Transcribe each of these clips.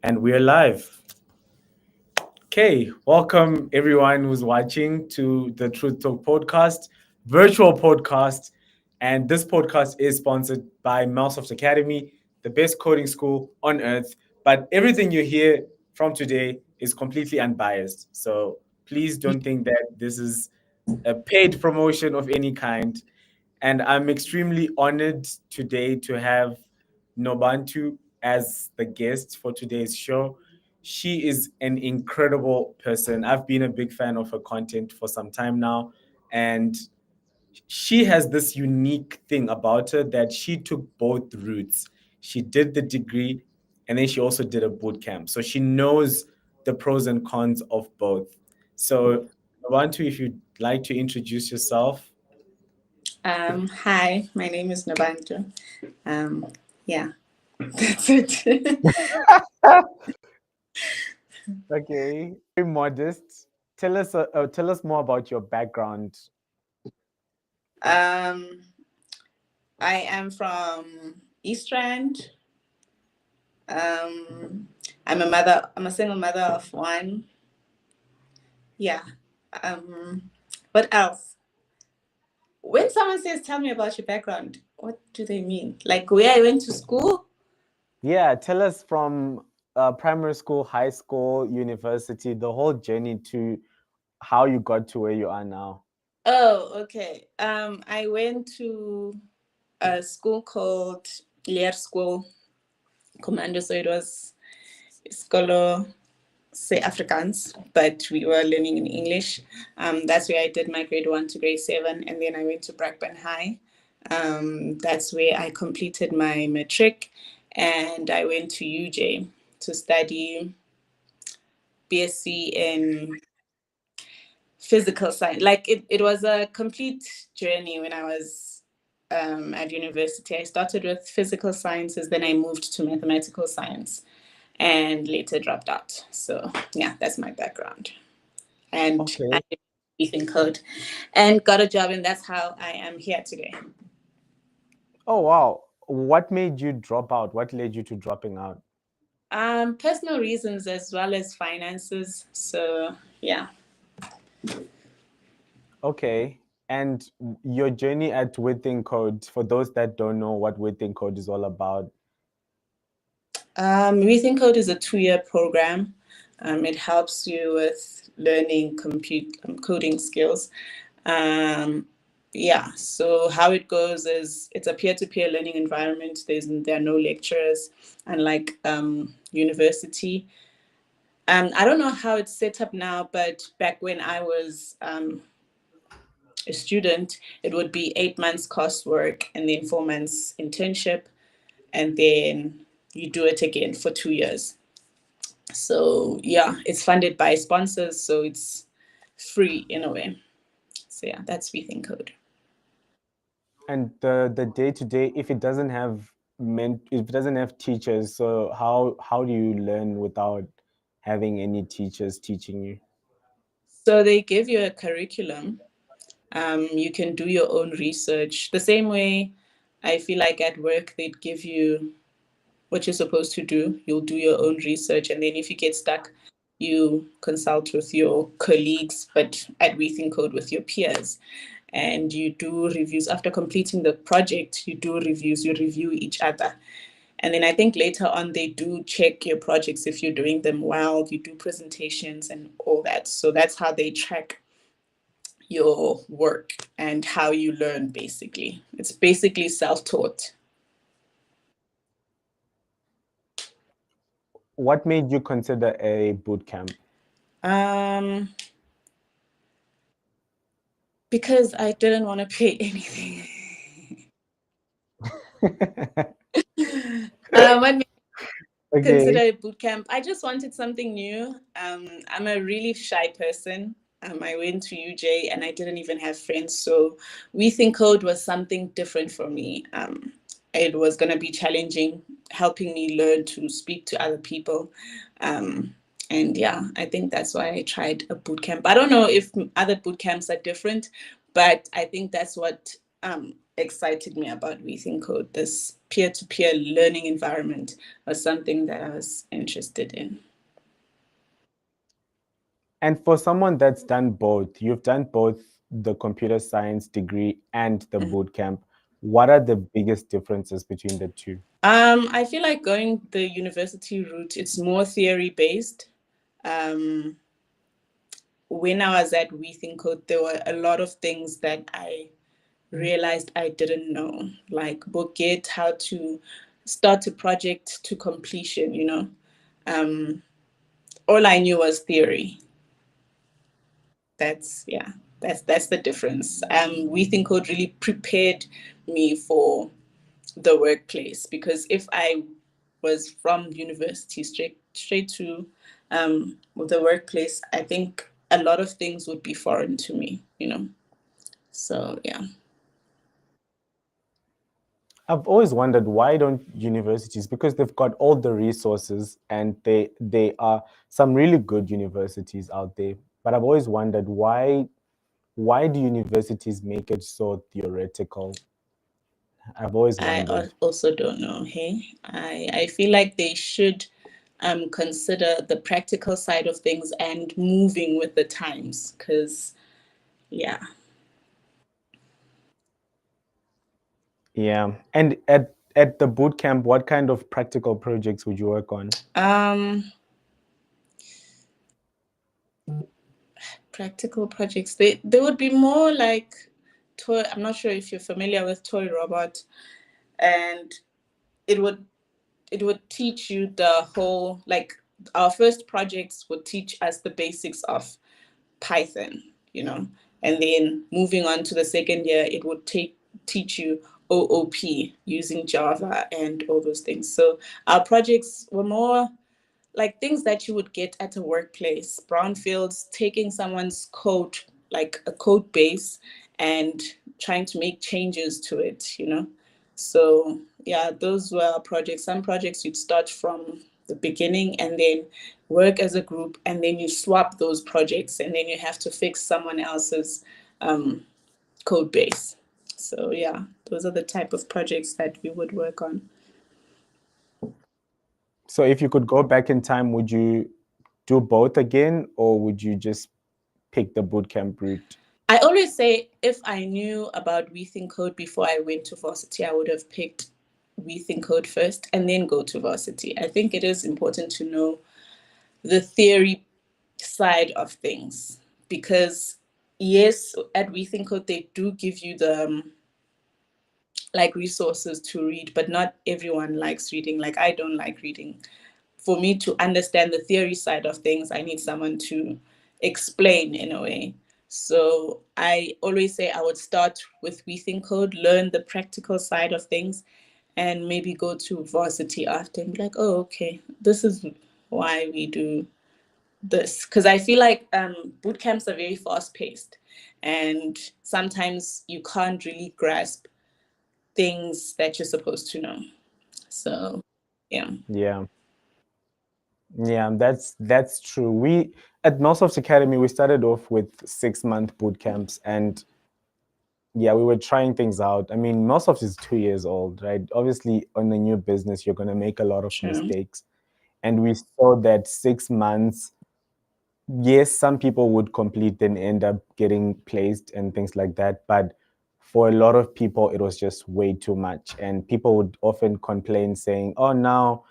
And we're live. Okay, welcome everyone who's watching to the Truth Talk podcast, virtual podcast. And this podcast is sponsored by Microsoft Academy, the best coding school on earth. But everything you hear from today is completely unbiased. So please don't think that this is a paid promotion of any kind. And I'm extremely honored today to have Nobantu as the guest for today's show. She is an incredible person. I've been a big fan of her content for some time now. And she has this unique thing about her that she took both routes. She did the degree and then she also did a boot camp. So she knows the pros and cons of both. So, Nobantu, if you'd like to introduce yourself. Hi, my name is Nobantu. Yeah, that's it. Okay, very modest. Tell us more about your background. um, I am from East Rand. Um, I'm a mother. I'm a single mother of one. Yeah. What else? When someone says, "Tell me about your background," what do they mean? Like where I went to school? Yeah, tell us from primary school, high school, university, the whole journey to how you got to where you are now. Oh, okay. I went to a school called Leer School Commando. So it was Skolo say Afrikaans, but we were learning in English. That's where I did my grade 1 to grade 7, and then I went to Brakpan High. That's where I completed my matric, and I went to UJ to study BSc in physical science. Like it was a complete journey when I was at university. I started with physical sciences, then I moved to mathematical science and later dropped out. So yeah, that's my background. And I Okay. did Ethan code and got a job, and that's how I am here today. Oh, wow. What made you drop out? What led you to dropping out? Personal reasons as well as finances. So yeah. Okay. And your journey at Within Code, for those that don't know what Within Code is all about. Rethink Code is a 2-year program. It helps you with learning coding skills. Yeah, so how it goes is it's a peer-to-peer learning environment. There are no lecturers, unlike university. I don't know how it's set up now, but back when I was a student, it would be 8 months coursework and then 4 months internship, and then you do it again for 2 years. So yeah, it's funded by sponsors, so it's free in a way. So yeah, that's Rethink Code. And the day-to-day, if it doesn't have if it doesn't have teachers, so how do you learn without having any teachers teaching you? So they give you a curriculum. You can do your own research. The same way I feel like at work they'd give you what you're supposed to do. You'll do your own research, and then if you get stuck, you consult with your colleagues, but at Rethink Code with your peers. And you do reviews after completing the project. You do reviews. You review each other. And then I think later on they do check your projects if you're doing them well. You do presentations and all that. So that's how they track your work and how you learn, basically. It's basically self-taught. What made you consider a boot camp? Um, because I didn't want to pay anything. What made me consider Okay. a boot camp? I just wanted something new. I'm a really shy person. I went to UJ and I didn't even have friends. So We Think Code was something different for me. It was going to be challenging, helping me learn to speak to other people. And yeah, I think that's why I tried a boot camp. I don't know if other boot camps are different, but I think that's what excited me about We Think Code. This peer-to-peer learning environment was something that I was interested in. And for someone that's done both, you've done both the computer science degree and the boot camp. What are the biggest differences between the two? I feel like going the university route, it's more theory based. When I was at We Think Code, there were a lot of things that I realized I didn't know, like book it, how to start a project to completion, you know. All I knew was theory. That's yeah, that's the difference. We Think Code really prepared me for the workplace, because if I was from university straight to the workplace, I think a lot of things would be foreign to me, you know. So yeah. I've always wondered, why don't universities, because they've got all the resources and they are some really good universities out there, but I've always wondered, why do universities make it so theoretical? I've always I wondered. also don't know. Hey, I feel like they should consider the practical side of things and moving with the times, because yeah. Yeah. And at the boot camp, what kind of practical projects would you work on? Practical projects, they would be more like toy. I'm not sure if you're familiar with Toy Robot, and it would it would teach you the whole, like, our first projects would teach us the basics of Python, you know, and then moving on to the second year, it would teach you OOP using Java and all those things. So our projects were more like things that you would get at a workplace, brownfields, taking someone's code, like a code base, and trying to make changes to it, you know. So yeah, those were our projects. Some projects you'd start from the beginning and then work as a group, and then you swap those projects, and then you have to fix someone else's code base. So yeah, those are the type of projects that we would work on. So if you could go back in time, would you do both again, or would you just pick the bootcamp route? I always say if I knew about We Think Code before I went to varsity, I would have picked We Think Code first and then go to varsity. I think it is important to know the theory side of things, because yes, at We Think Code they do give you the like resources to read, but not everyone likes reading. Like, I don't like reading. For me to understand the theory side of things, I need someone to explain in a way. So I always say I would start with We Think Code, learn the practical side of things, and maybe go to varsity after and be like, oh, okay, this is why we do this. Because I feel like boot camps are very fast paced, and sometimes you can't really grasp things that you're supposed to know. So, yeah. Yeah. Yeah, that's true. We at Northsoft Academy, we started off with 6-month boot camps, and yeah, we were trying things out. I mean, Northsoft is 2 years old, right? Obviously, on a new business, you're gonna make a lot of True. mistakes. And we saw that 6 months, yes, some people would complete and end up getting placed and things like that. But for a lot of people, it was just way too much. And people would often complain saying, oh, now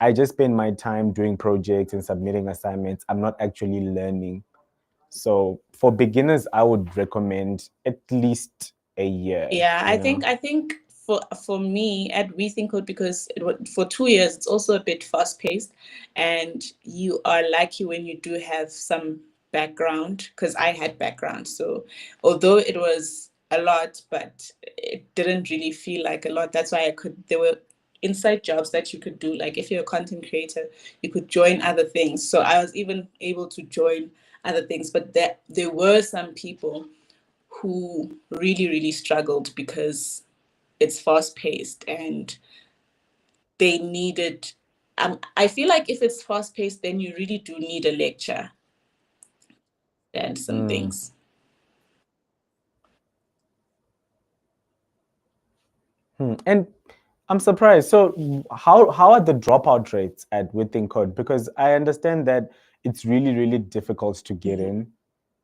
I just spend my time doing projects and submitting assignments. I'm not actually learning. So for beginners, I would recommend at least a year, Yeah, you know? I think for me at We Think Code, because for 2 years it's also a bit fast paced, and you are lucky when you do have some background, because I had background. So although it was a lot, but it didn't really feel like a lot. That's why I could. There were inside jobs that you could do. Like if you're a content creator, you could join other things. So I was even able to join other things, but there were some people who really, really struggled because it's fast paced and they needed. I feel like if it's fast paced, then you really do need a lecture and some Mm. things. And I'm surprised. So how are the dropout rates at Within Code? Because I understand that it's really, really difficult to get Mhm. in.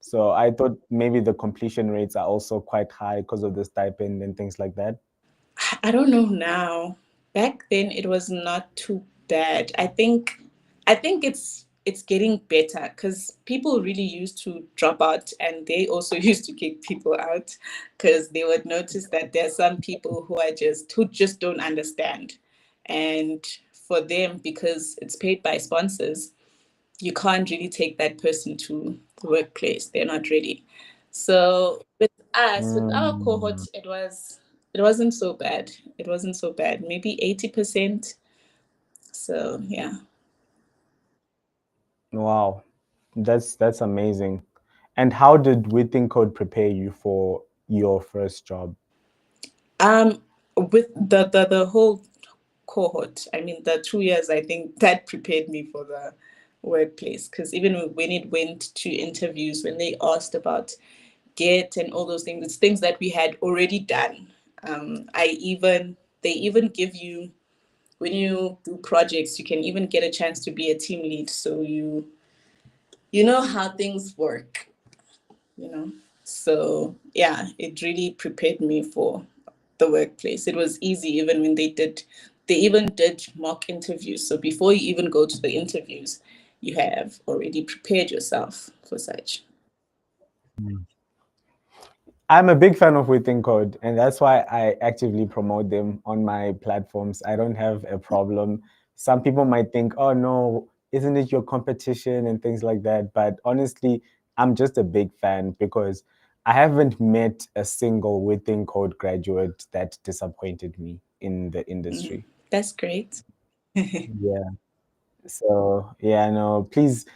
So I thought maybe the completion rates are also quite high because of the stipend and things like that. I don't know now. Back then it was not too bad. I think it's getting better because people really used to drop out and they also used to kick people out because they would notice that there are some people who just don't understand. And for them, because it's paid by sponsors, you can't really take that person to the workplace. They're not ready. So with us, with our Mm, cohort, it wasn't so bad. It wasn't so bad. Maybe 80%. So yeah. wow, that's amazing. And how did Within Code prepare you for your first job? Um with the whole cohort, I mean the 2 years, I think that prepared me for the workplace because even when it went to interviews, when they asked about get and all those things, it's things that we had already done. They even give you, when you do projects, you can even get a chance to be a team lead, so you know how things work, you know. So yeah, it really prepared me for the workplace. It was easy even when they even did mock interviews. So before you even go to the interviews, you have already prepared yourself for such. I'm a big fan of Within Code, and that's why I actively promote them on my platforms. I don't have a problem. Some people might think, oh no, isn't it your competition and things like that? But honestly, I'm just a big fan because I haven't met a single Within Code graduate that disappointed me in the Mm, industry. that's great. Yeah. So yeah, no, please,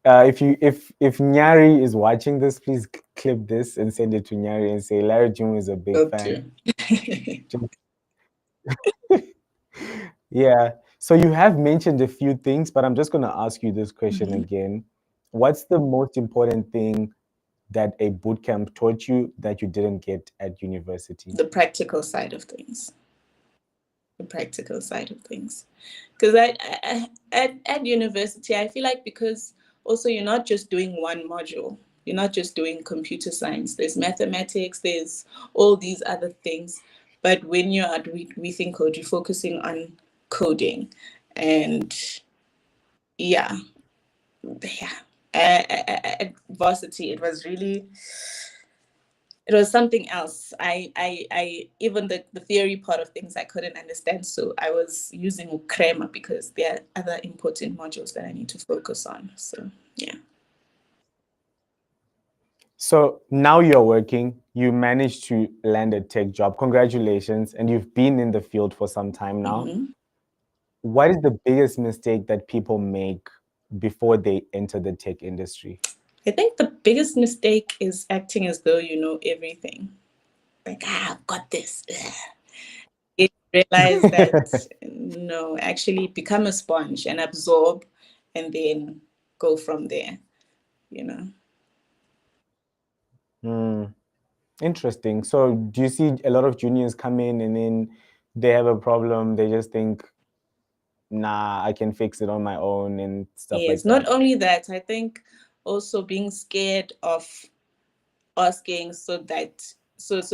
if Nyari is watching this, please clip this and send it to Nyari and say Larry June is a big Will fan. do. Yeah. So you have mentioned a few things, but I'm just going to ask you this question Mhm. again. What's the most important thing that a bootcamp taught you that you didn't get at university? The practical side of things. The practical side of things. Because at university, I feel like, because also you're not just doing one module, you're not just doing computer science, there's mathematics, there's all these other things. But when you're at Rethink Code, you're focusing on coding. And yeah, yeah. At varsity, it was something else. I even the theory part of things I couldn't understand, so I was using Ukrema because there are other important modules that I need to focus on. So yeah. So now you're working, you managed to land a tech job. Congratulations. And you've been in the field for some time now. Hmm. What is the biggest mistake that people make before they enter the tech industry? I think the biggest mistake is acting as though you know everything. Like, I've got this. You realize that no, actually become a sponge and absorb, and then go from there. You know. Hmm, interesting. So, do you see a lot of juniors come in and then they have a problem? They just think, nah, I can fix it on my own and stuff Yes. like Not that. only that, I think also being scared of asking, so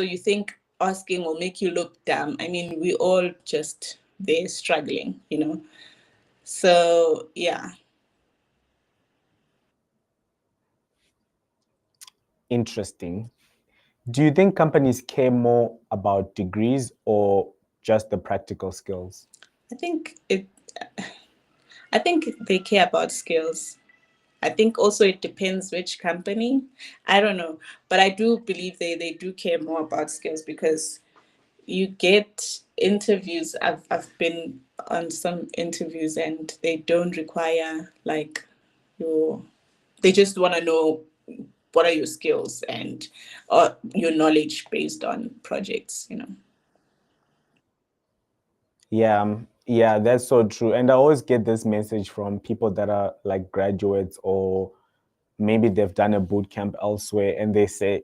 you think asking will make you look dumb. I mean, we all just there struggling, you know. So yeah. Interesting. Do you think companies care more about degrees or just the practical skills? I think it I think they care about skills. I think also it depends which company. I don't know. But I do believe they do care more about skills because you get interviews. I've been on some interviews and they don't require like your they just want to know what are your skills and your knowledge based on projects, you know. Yeah, yeah, that's so true. And I always get this message from people that are like graduates or maybe they've done a boot camp elsewhere and they say,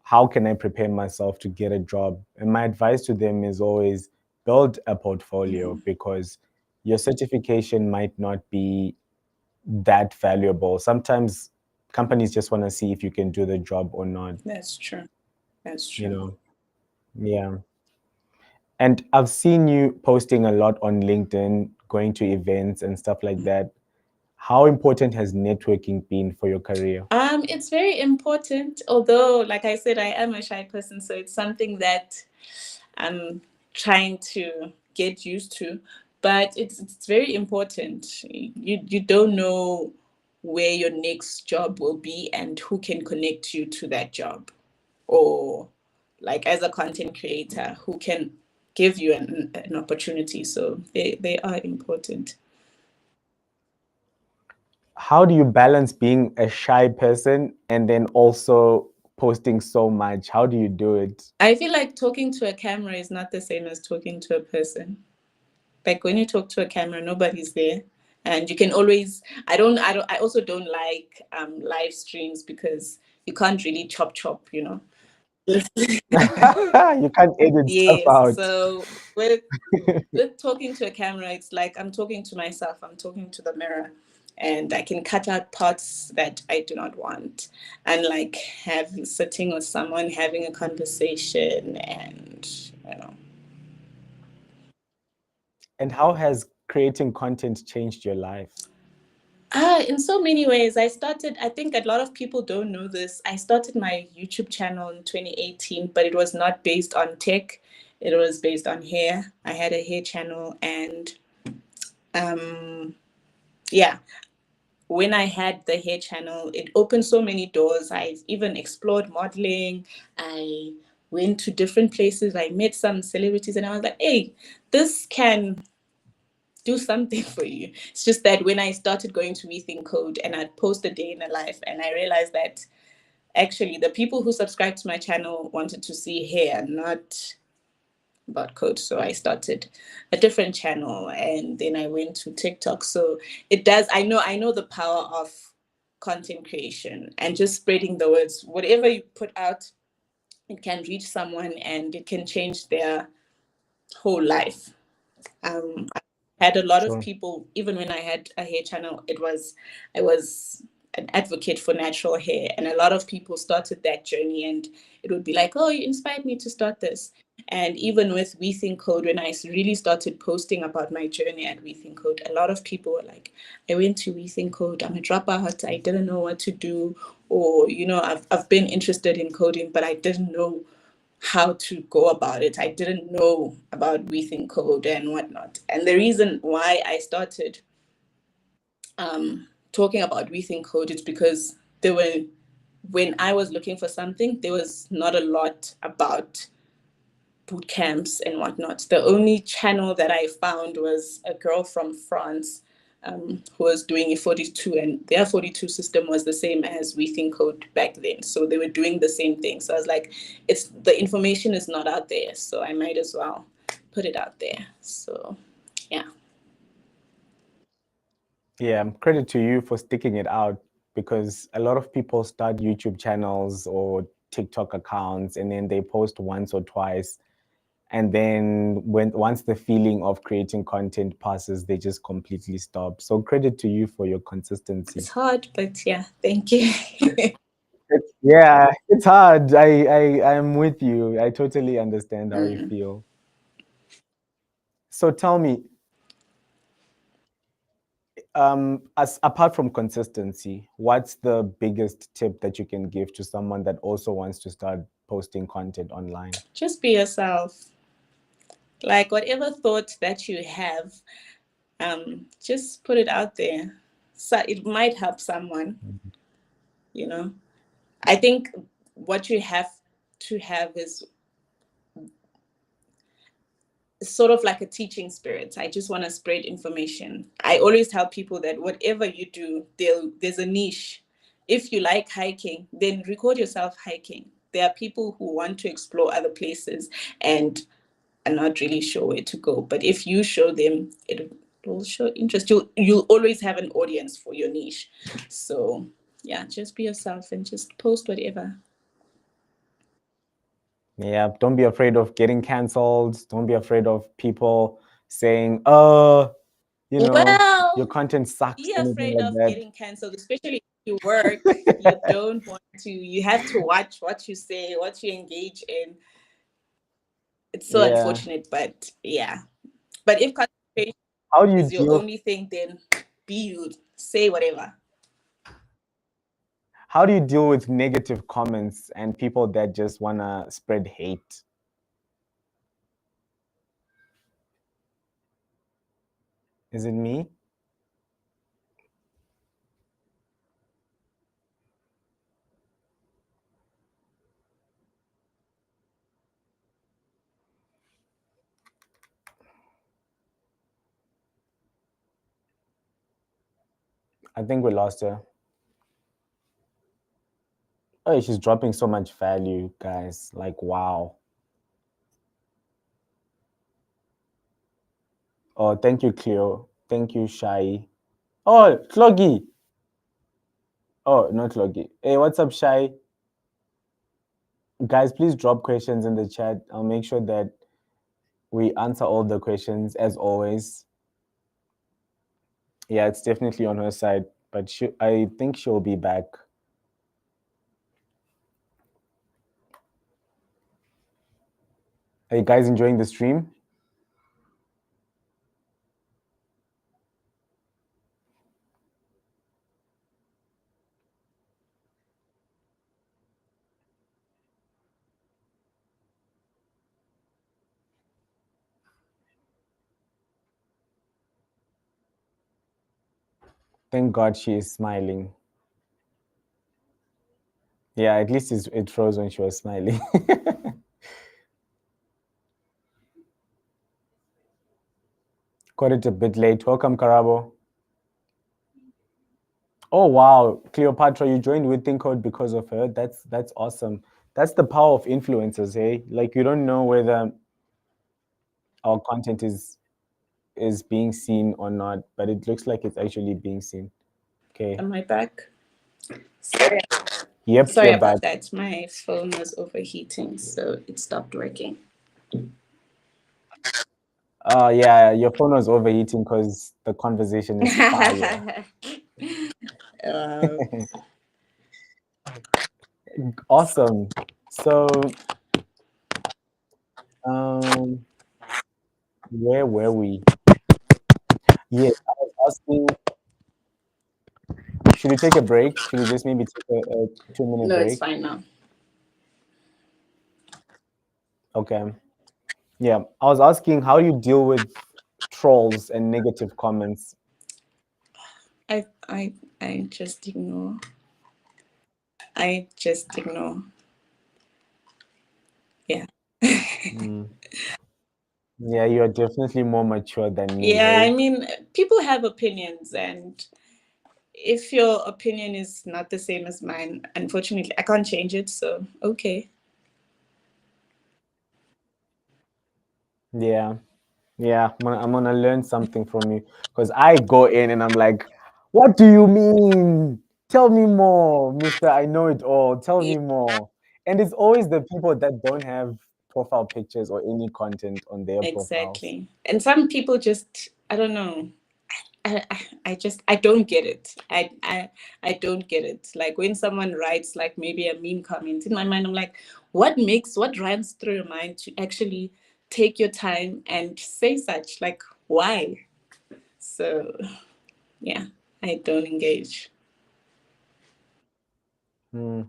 how can I prepare myself to get a job? And my advice to them is always build a portfolio because your certification might not be that valuable. Sometimes companies just want to see if you can do the job or not, That's true. That's you true. know. Yeah. And I've seen you posting a lot on LinkedIn, going to events and stuff like that. How important has networking been for your career? It's very important, although, like I said, I am a shy person, so it's something that I'm trying to get used to. But it's very important. You don't know where your next job will be and who can connect you to that job, or like as a content creator, who can give you an opportunity. So they are important. How do you balance being a shy person and then also posting so much? How do you do it? I feel like talking to a camera is not the same as talking to a person. Like when you talk to a camera, nobody's there, and you can always. I also don't like live streams because you can't really chop. You can't edit stuff Yes. out. So with talking to a camera, it's like I'm talking to myself. I'm talking to the mirror, and I can cut out parts that I do not want, and like sitting with someone having a conversation, and you know. And how has creating content changed your life? In so many ways. I think a lot of people don't know this. I started my YouTube channel in 2018, but it was not based on tech. It was based on hair. I had a hair channel, and um, yeah, when I had the hair channel, it opened so many doors. I even explored modeling. I went to different places. I met some celebrities, and I was like, hey, this can do something for you. It's just that when I started going to Rethink Code and I'd post a day in a life, and I realized that actually the people who subscribed to my channel wanted to see hair, not about code. So I started a different channel, and then I went to TikTok. So it does, I know the power of content creation and just spreading the words. Whatever you put out, it can reach someone and it can change their whole life. I had a lot of Sure. people, even when I had a hair channel, I was an advocate for natural hair, and a lot of people started that journey, and it would be like, oh, you inspired me to start this. And even with We Think Code, when I really started posting about my journey at We Think Code, a lot of people were like, I went to We Think Code, I'm a dropout, I didn't know what to do, or I've been interested in coding, but I didn't know how to go about it. I didn't know about Rethink Code and whatnot. And the reason why I started talking about Rethink Code is because when I was looking for something, there was not a lot about boot camps and whatnot. The only channel that I found was a girl from France who was doing a 42, and their 42 system was the same as We Think Code back then. So they were doing the same thing. So I was like, it's the information is not out there, so I might as well put it out there. So yeah. Yeah, credit to you for sticking it out because a lot of people start YouTube channels or TikTok accounts and then they post once or twice. And then once the feeling of creating content passes, they just completely stop. So credit to you for your It's consistency. hard, but yeah, thank you. Yeah, it's hard. I'm with you. I totally understand how you Mm. feel. So tell me, as apart from consistency, what's the biggest tip that you can give to someone that also wants to start posting content online? Just be yourself. Like whatever thought that you have, just put it out there. So it might help someone, you know. I think what you have to have is sort of like a teaching spirit. I just want to spread information. I always tell people that whatever you do, there's a niche. If you like hiking, then record yourself hiking. There are people who want to explore other places and are not really sure where to go. But if you show them, it will show interest. You'll always have an audience for your niche. So yeah, just be yourself and just post whatever. Yeah, don't be afraid of getting cancelled. Don't be afraid of people saying, your Well, content sucks, be anything afraid like of that. getting canceled, especially if you work. You don't want to, you have to watch what you say, what you engage in. It's so Yeah. unfortunate, but yeah. But if concentration How do you is your deal only thing, then be you, say whatever. how do you deal with negative comments and people that just wanna spread hate? Is it me? I think we lost her. Oh, she's dropping so much value, guys. Like, wow. Oh, thank you, Cleo. Thank you, Shai. Oh, Cloggy. Oh, not Cloggy. Hey, what's up, Shai? Guys, please drop questions in the chat. I'll make sure that we answer all the questions as always. Yeah, it's definitely on her side, but I think she'll be back. Are you guys enjoying the stream? Thank God she is smiling. Yeah, at least it froze when she was smiling. Got it a bit late. Welcome, Karabo. Oh wow, Cleopatra, you joined with Think Code because of her. That's awesome. That's the power of influencers, hey? Like you don't know whether our content is being seen or not, but it looks like it's actually being seen. Okay. Am I back? Sorry. Yep, Sorry you're back. about that. My phone was overheating, so it stopped working. Yeah, your phone was overheating because the conversation is fire. uh, Awesome. So, um, where were we? Yes, I was asking, should we take a break? Should we just maybe take a 2 minute no, it's break? fine now. Okay. Yeah, I was asking, how do you deal with trolls and negative comments? I just ignore. I just ignore. Yeah. Mm. Yeah, you're definitely more mature than me, Yeah, I hey? mean, people have opinions, and if your opinion is not the same as mine, unfortunately, I can't change it. So, okay. Yeah. Yeah, I'm gonna learn something from you because I go in and I'm like, what do you mean? Tell me more, Mister. I know it all. Tell Yeah, me more. And it's always the people that don't have profile pictures or any content on their profiles. exactly. And some people just, I don't know. I don't get it. I don't get it. Like when someone writes like maybe a mean comment in my mind, I'm like, what runs through your mind to actually take your time and say such? Like why? So yeah, I don't engage. Hmm.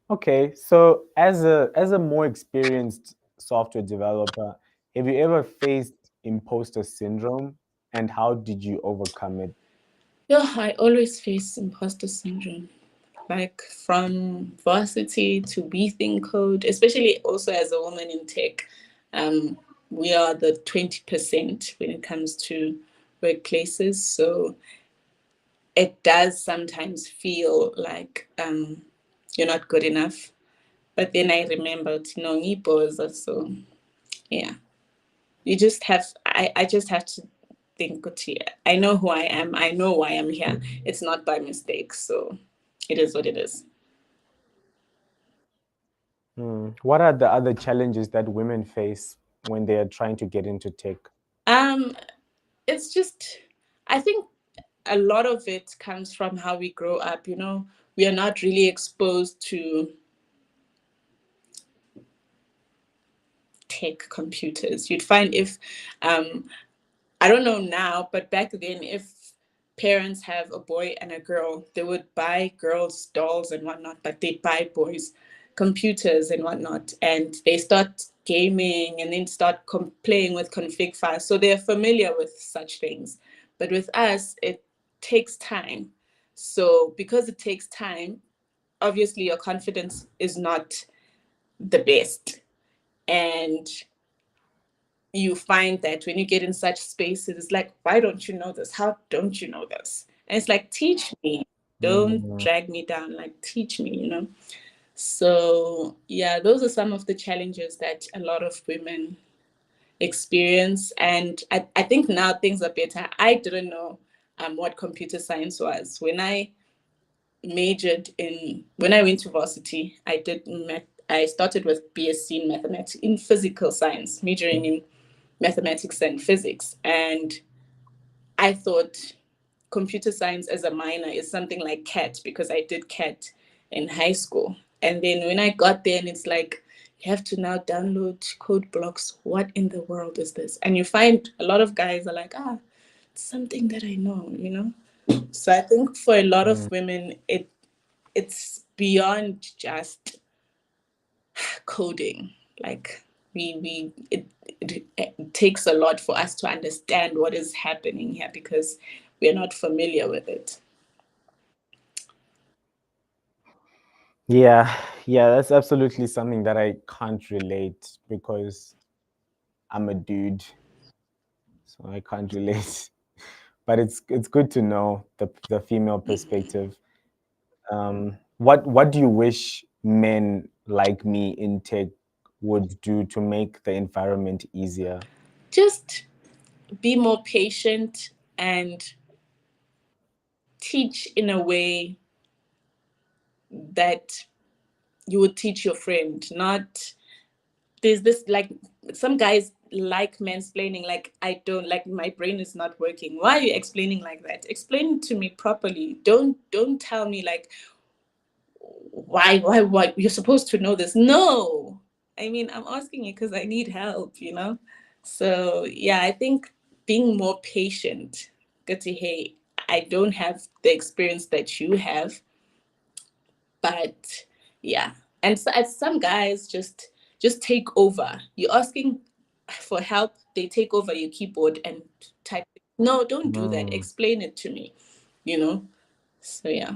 Okay, so as a more experienced software developer, have you ever faced imposter syndrome, and how did you overcome it? Yeah, I always face imposter syndrome. Like from varsity to we think code, especially also as a woman in tech, we are the 20% when it comes to workplaces. So it does sometimes feel like you're not good enough. But then I remembered, so yeah. You just have I just have to think, "Kuti, I know who I am, I know why I'm here. It's not by mistake. So it is what it is." What are the other challenges that women face when they are trying to get into tech? Um, it's just, I think a lot of it comes from how we grow up. We are not really exposed to tech computers. You'd find if I don't know now, but back then, if parents have a boy and a girl, they would buy girls dolls and whatnot, but they'd buy boys computers and whatnot, and they start gaming and then start playing with config files, so they're familiar with such things. But with us, it takes time. So because it takes time, obviously your confidence is not the best, and you find that when you get in such spaces, it's like, why don't you know this? How don't you know this? And it's like, teach me. Don't Mm. drag me down. Like, teach me. So, yeah, those are some of the challenges that a lot of women experience. And I think now things are better. I didn't know what computer science was. When I went to varsity, I started with BSc in mathematics, in physical science, majoring in mathematics and physics. And I thought computer science as a minor is something like CAT, because I did CAT in high school. And then when I got there, and it's like, you have to now download code blocks. What in the world is this? And you find a lot of guys are like, it's something that I know. So I think for a lot of Mm. women, it's beyond just coding. Like, it takes a lot for us to understand what is happening here, because we're not familiar with it. Yeah, yeah, that's absolutely something that I can't relate because I'm a dude, so I can't relate. But it's good to know the female perspective. What do you wish men like me in tech would do to make the environment easier? Just be more patient and teach in a way that you would teach your friend. Not, there's this, like, some guys like mansplaining. Like, I don't, like, my brain is not working. Why are you explaining like that? Explain it to me properly. Don't tell me like, why you're supposed to know this. No, I mean, I'm asking you because I need help. So yeah, I think being more patient. Good to, hey, I don't have the experience that you have, but yeah. And so, as some guys just take over. You're asking for help, they take over your keyboard and type. No, don't do that. Mm. Explain it to me. you know so yeah.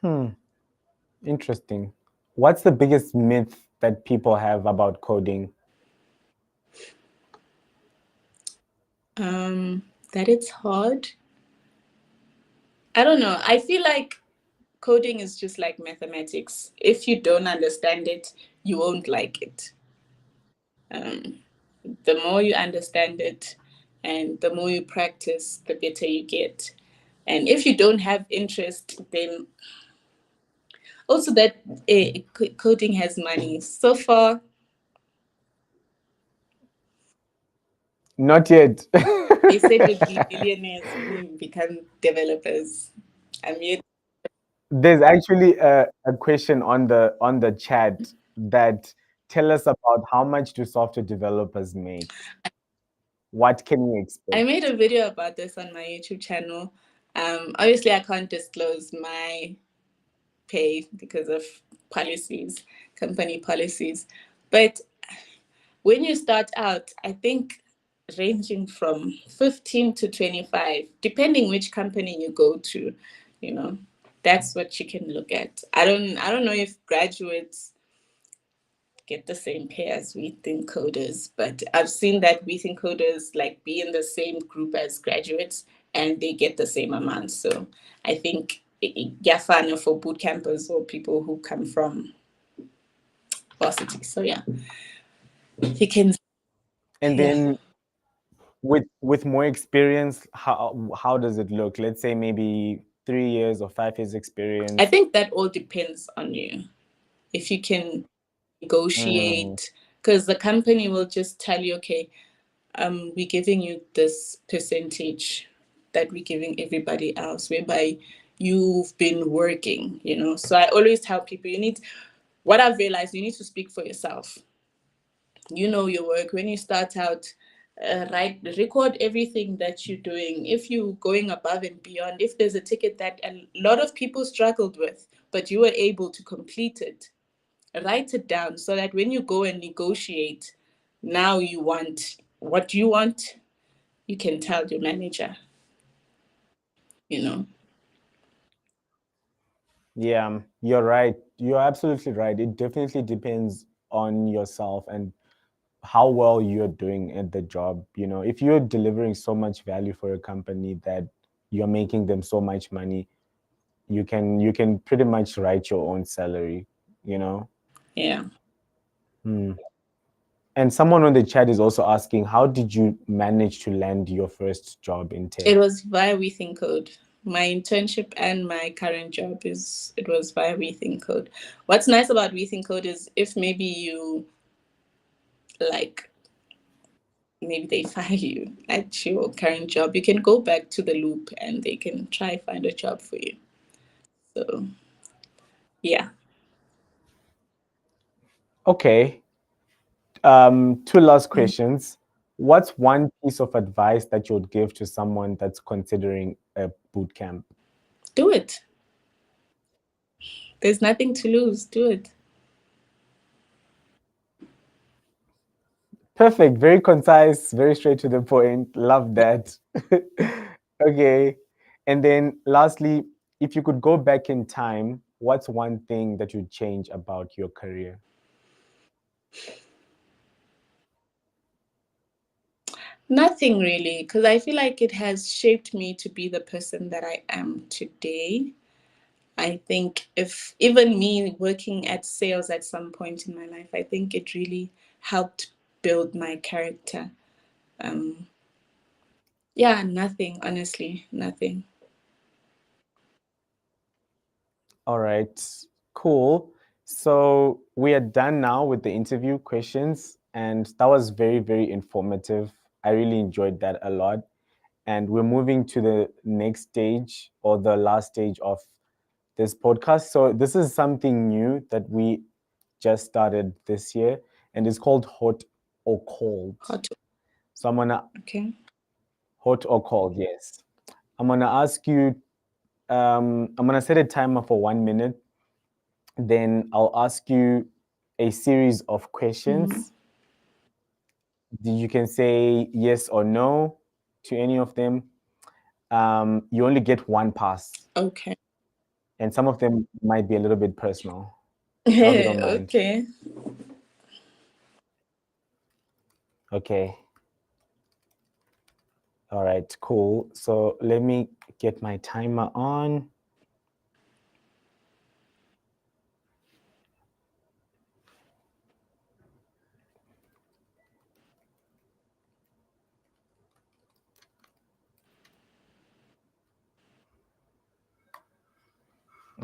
Hmm. Interesting. What's the biggest myth that people have about coding? That it's hard. I don't know. I feel like coding is just like mathematics. If you don't understand it, you won't like it. Um, the more you understand it and the more you practice, the better you get. And if you don't have interest, then also that coding has money. So far, Not yet. they said we'd be billionaires when we become developers. I'm yet. There's actually a question on the chat that tell us about how much do software developers make? What can we I expect? made a video about this on my YouTube channel. Obviously, I can't disclose my pay because of policies, company policies. But when you start out, I think ranging from 15 to 25, depending which company you go to, you know, that's what you can look at. I don't know if graduates get the same pay as we think coders, but I've seen that we think coders like be in the same group as graduates and they get the same amount. So I think Yafana for boot campers or people who come from varsity. So yeah, you can. And Yeah. then with more experience, how does it look? Let's say maybe 3 years or 5 years I experience? think that all depends on you. If you can Mm, negotiate, because the company will just tell you, okay, we're giving you this percentage that we're giving everybody else, whereby you've been working, you know. So I always tell people, what I've realized, you need to speak for yourself. You know your work. When you start out, record everything that you're doing. If you're going above and beyond, if there's a ticket that a lot of people struggled with, but you were able to complete it, write it down so that when you go and negotiate, now you want what you want, you can tell your manager, you know. yeah, you're right. You're absolutely right. It definitely depends on yourself and how well you're doing at the job. If you're delivering so much value for a company that you're making them so much money, you can pretty much write your own salary, you know. Yeah. Hmm. And someone on the chat is also asking, how did you manage to land your first job in tech? It was via We Think Code. My internship and my current job it was via We Think Code. What's nice about We Think Code is if maybe you like maybe they fire you at your current job, you can go back to the loop and they can try find a job for you. So yeah. Okay. Two last questions. What's one piece of advice that you would give to someone that's considering a boot camp? Do it. There's nothing to lose. Do it. Perfect. Very concise, very straight to the point. Love that. Okay. And then lastly, if you could go back in time, what's one thing that you'd change about your career? Nothing really, because I feel like it has shaped me to be the person that I am today. I think if even me working at sales at some point in my life, I think it really helped build my character. Um, yeah, nothing, honestly, nothing. All right, cool. So we are done now with the interview questions, and that was very, very informative. I really enjoyed that a lot. And we're moving to the next stage or the last stage of this podcast. So this is something new that we just started this year, and it's called Hot or Cold. Hot. So I'm gonna Okay. hot or cold, yes. I'm gonna ask you. I'm gonna set a timer for 1 minute. Then I'll ask you a series of Mm-hmm. questions. You can say yes or no to any of them. You only get one pass, Okay. and some of them might be a little bit personal. I hope you don't mind. Okay. Okay. All right, cool. So let me get my timer on.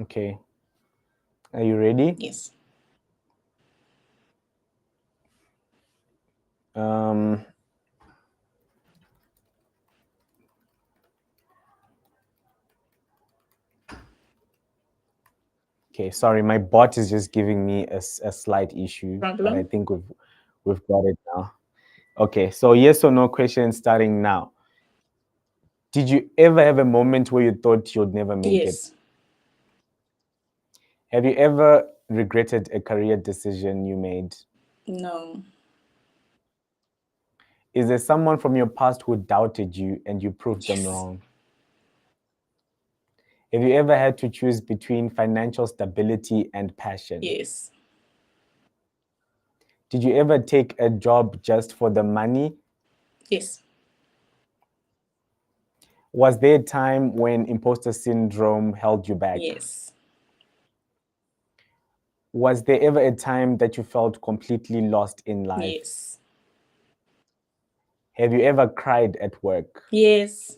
Okay. Are you ready? Yes. Um, okay, sorry, my bot is just giving me a slight issue, but I Problem? think we've got it now. Okay, so yes or no question starting now. Did you ever have a moment where you thought you'd never make it? Yes. Have you ever regretted a career decision you made? No. Is there someone from your past who doubted you and you proved them Yes. wrong? Have you ever had to choose between financial stability and passion? Yes. Did you ever take a job just for the money? Yes. Was there a time when imposter syndrome held you back? Yes. Was there ever a time that you felt completely lost in life? Yes. Have you ever cried at work? Yes.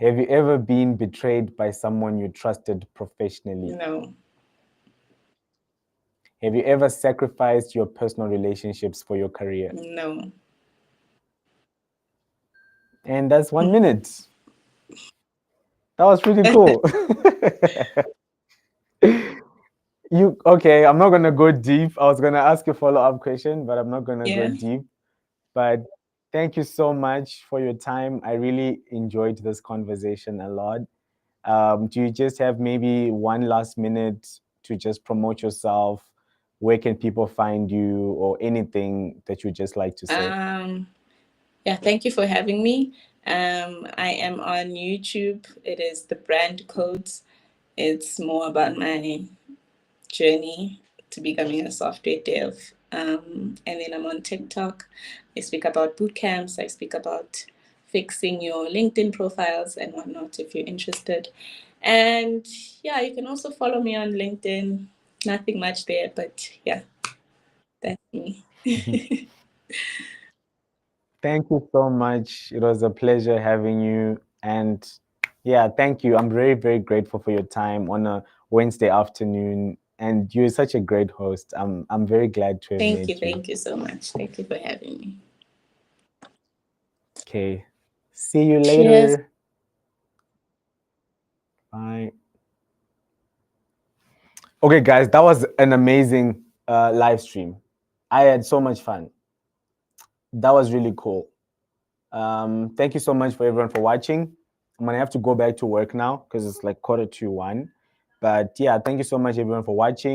Have you ever been betrayed by someone you trusted professionally? No. Have you ever sacrificed your personal relationships for your career? No. And that's 1 minute. That was pretty cool. You okay? I'm not gonna go deep. I was gonna ask a follow-up question, but I'm not gonna go Yeah. deep. But thank you so much for your time. I really enjoyed this conversation a lot. Do you just have maybe one last minute to just promote yourself? Where can people find you, or anything that you just like to say? Yeah, thank you for having me. I am on YouTube. It is the brand codes. It's more about my journey to becoming a software dev. And then I'm on TikTok. I speak about boot camps. I speak about fixing your LinkedIn profiles and whatnot if you're interested. And yeah, you can also follow me on LinkedIn. Nothing much there, but yeah, that's me. Thank you so much. It was a pleasure having you. And yeah, thank you. I'm very, very grateful for your time on a Wednesday afternoon. And you're such a great host. I'm very glad to have Thank you. met you. Thank you so much. Thank you for having me. Okay. See you Cheers. later. Bye. Okay, guys, that was an amazing live stream. I had so much fun. That was really cool. Thank you so much for everyone for watching. I'm gonna have to go back to work now because it's like 1:45. But yeah, thank you so much everyone for watching.